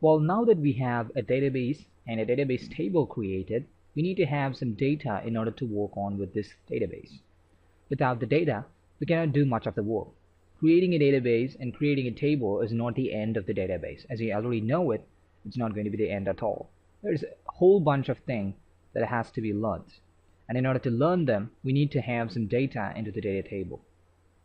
Well, now that we have a database and a database table created, we need to have some data in order to work on with this database. Without the data, we cannot do much of the work. Creating a database and creating a table is not the end of the database. As you already know it, it's not going to be the end at all. There's a whole bunch of things that has to be learned. And in order to learn them, we need to have some data into the data table.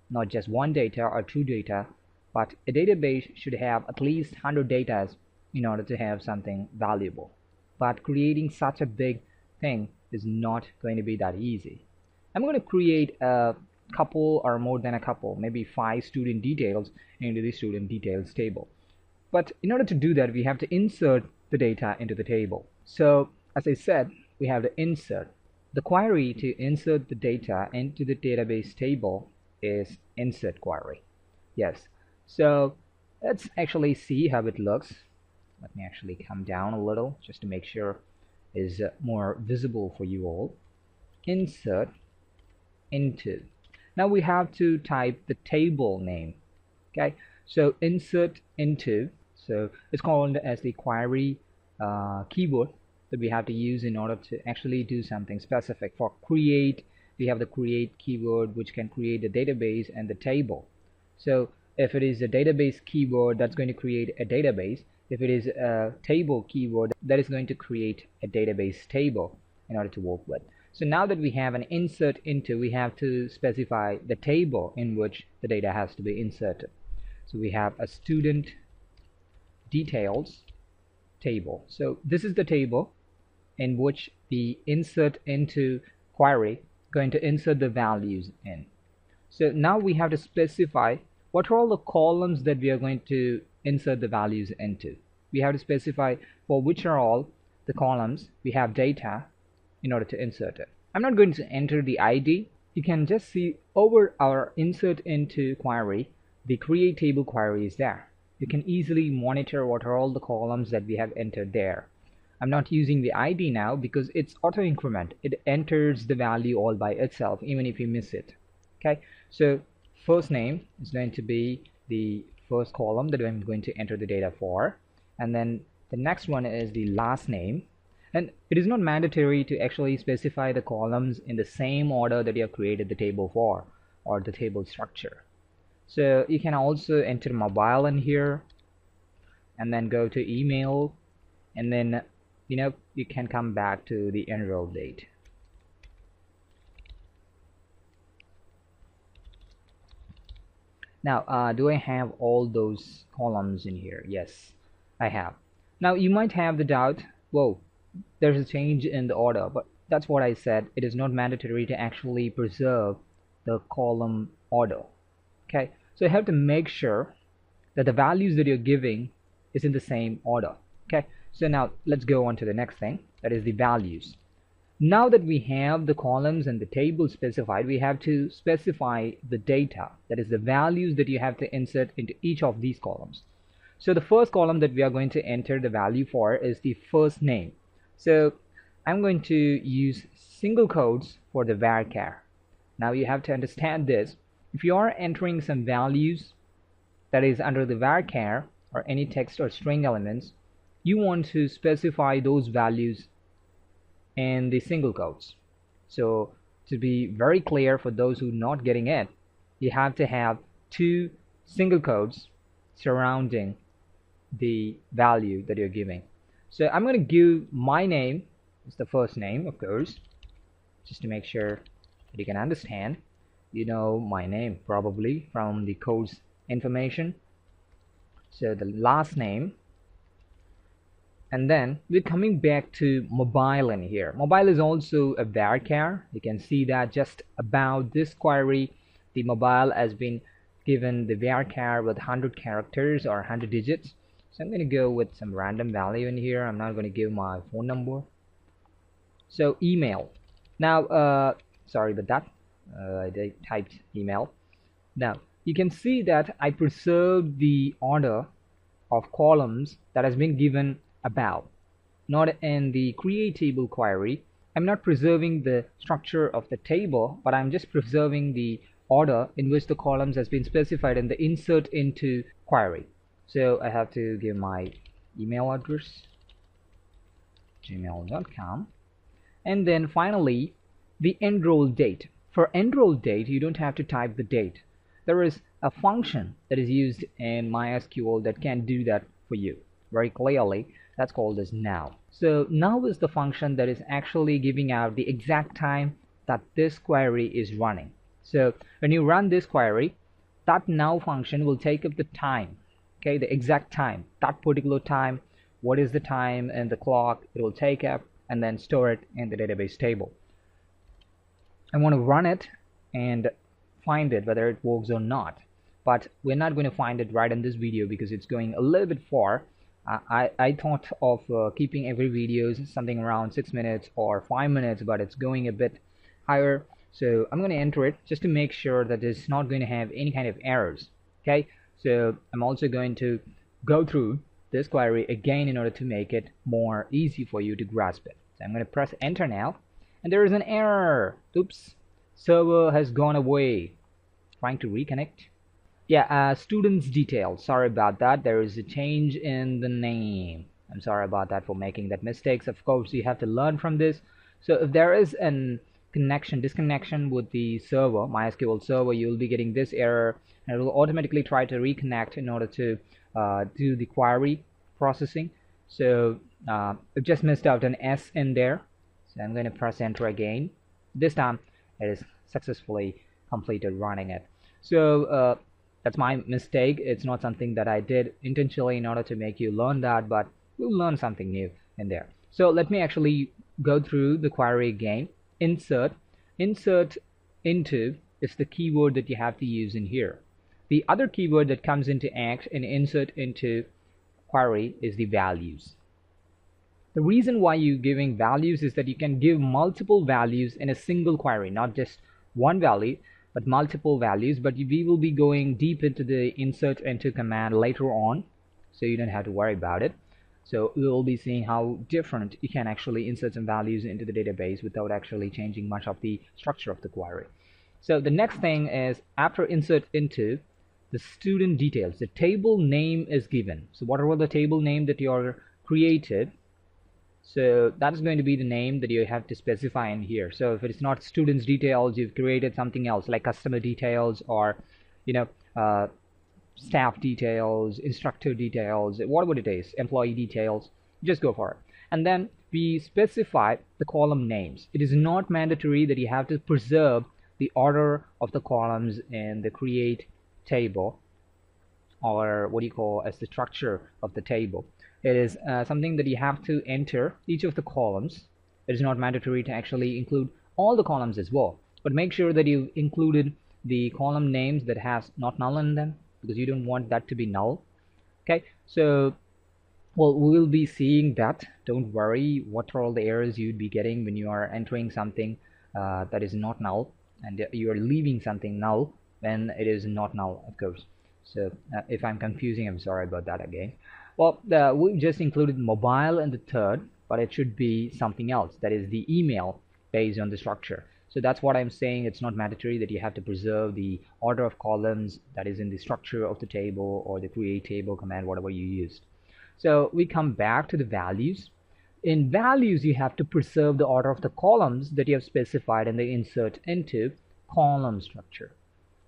Not just one data or two data, but a database should have at least 100 data in order to have something valuable. But creating such a big thing is not going to be that easy. I'm going to create a couple or more than a couple, maybe 5 student details into the student details table. But in order to do that, we have to insert the data into the table. So as I said, we have to insert. The query to insert the data into the database table is insert query. Yes, so let's actually see how it looks. Let me actually come down a little just to make sure is more visible for you all. Insert into. Now we have to type the table name. Okay, so insert into, so it's called as the query keyword that we have to use in order to actually do something specific. For create, we have the create keyword, which can create the database and the table. So if it is a database keyword, that's going to create a database. If it is a table keyword, that is going to create a database table in order to work with. So now that we have an insert into, we have to specify the table in which the data has to be inserted. So we have a student details table. So this is the table in which the insert into query going to insert the values in. So now we have to specify what are all the columns that we are going to insert the values into. We have to specify for which are all the columns we have data in order to insert it. I'm not going to enter the ID. You can just see over our insert into query, the create table query is there. You can easily monitor what are all the columns that we have entered there. I'm not using the ID now because it's auto increment. It enters the value all by itself even if you miss it. Okay, so first name is going to be the first column that I'm going to enter the data for, and then the next one is the last name. And it is not mandatory to actually specify the columns in the same order that you have created the table for or the table structure. So you can also enter mobile in here and then go to email, and then you can come back to the enroll date. Now do I have all those columns in here? Yes, I have. Now you might have the doubt, whoa, there's a change in the order, but that's what I said. It is not mandatory to actually preserve the column order. Okay, so you have to make sure that the values that you're giving is in the same order. Okay, so now let's go on to the next thing, that is the values. Now that we have the columns and the table specified, we have to specify the data, that is the values that you have to insert into each of these columns. So the first column that we are going to enter the value for is the first name. So I'm going to use single quotes for the varchar. Now you have to understand this. If you are entering some values that is under the varchar or any text or string elements, you want to specify those values in the single quotes. So to be very clear for those who are not getting it, you have to have 2 single quotes surrounding the value that you're giving. So I'm going to give my name as the first name, of course, just to make sure that you can understand. You know my name probably from the code's information. So the last name, and then we're coming back to mobile in here. Mobile is also a varchar. You can see that just about this query, the mobile has been given the varchar with 100 characters or 100 digits. So I'm going to go with some random value in here. I'm not going to give my phone number. So email. Now sorry about that, I typed email. Now you can see that I preserved the order of columns that has been given above. Not in the create table query. I'm not preserving the structure of the table, but I'm just preserving the order in which the columns has been specified in the insert into query. So I have to give my email address, gmail.com, and then finally the enroll date. For enroll date, you don't have to type the date. There is a function that is used in MySQL that can do that for you very clearly. That's called as now. So now is the function that is actually giving out the exact time that this query is running. So when you run this query, that now function will take up the time, okay, the exact time, that particular time, what is the time and the clock it will take up, and then store it in the database table. I want to run it and find it whether it works or not, but we're not going to find it right in this video because it's going a little bit far. I thought of keeping every video something around 6 minutes or 5 minutes, but it's going a bit higher, so I'm going to enter it just to make sure that it's not going to have any kind of errors. Okay, so I'm also going to go through this query again in order to make it more easy for you to grasp it. So I'm going to press enter now, and there is an error. Oops, server has gone away. Trying to reconnect. Yeah, students details, sorry about that. There is a change in the name. I'm sorry about that for making that mistakes. Of course you have to learn from this. So if there is an disconnection with the server, MySQL server, you will be getting this error, and it will automatically try to reconnect in order to do the query processing. So I've just missed out an S in there, so I'm going to press enter again. This time it is successfully completed running it. So that's my mistake. It's not something that I did intentionally in order to make you learn that, but you'll learn something new in there. So let me actually go through the query again. Insert into is the keyword that you have to use in here. The other keyword that comes into act in insert into query is the values. The reason why you're giving values is that you can give multiple values in a single query, not just one value, but multiple values. But we will be going deep into the insert into command later on, so you don't have to worry about it. So we will be seeing how different you can actually insert some values into the database without actually changing much of the structure of the query. So the next thing is, after insert into, the student details, the table name is given. So whatever the table name that you are created, so that's going to be the name that you have to specify in here. So if it's not students details, you've created something else like customer details, or staff details, instructor details, whatever it is, employee details, just go for it. And then we specify the column names. It is not mandatory that you have to preserve the order of the columns in the create table, or what you call as the structure of the table. It is something that you have to enter each of the columns. It is not mandatory to actually include all the columns as well, but make sure that you included the column names that has not null in them, because you don't want that to be null. Okay, so well, we will be seeing that. Don't worry what are all the errors you'd be getting when you are entering something that is not null, and you are leaving something null when it is not null, of course. So if I'm confusing, I'm sorry about that again. Well, we've just included mobile in the third, but it should be something else, that is the email, based on the structure. So that's what I'm saying. It's not mandatory that you have to preserve the order of columns that is in the structure of the table or the create table command, whatever you used. So we come back to the values. In values, you have to preserve the order of the columns that you have specified in the insert into column structure.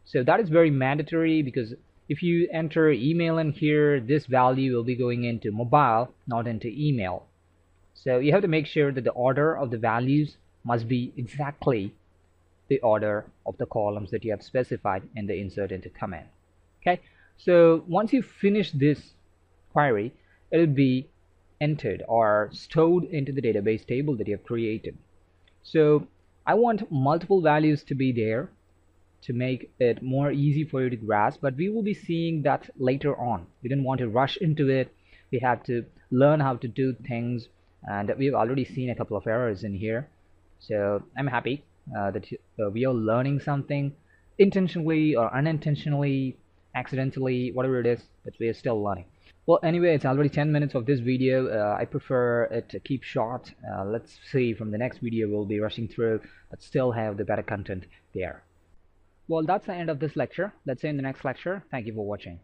So that is very mandatory, because if you enter email in here, this value will be going into mobile, not into email. So you have to make sure that the order of the values must be exactly the order of the columns that you have specified in the insert into command. Okay, so once you finish this query, it will be entered or stored into the database table that you have created. So I want multiple values to be there to make it more easy for you to grasp, but we will be seeing that later on. We don't want to rush into it. We have to learn how to do things, and we've already seen a couple of errors in here. So I'm happy that we are learning something intentionally or unintentionally, accidentally, whatever it is, but we are still learning. Well, anyway, it's already 10 minutes of this video. I prefer it to keep short. Let's see, from the next video we'll be rushing through, but still have the better content there. Well, that's the end of this lecture. Let's see you in the next lecture. Thank you for watching.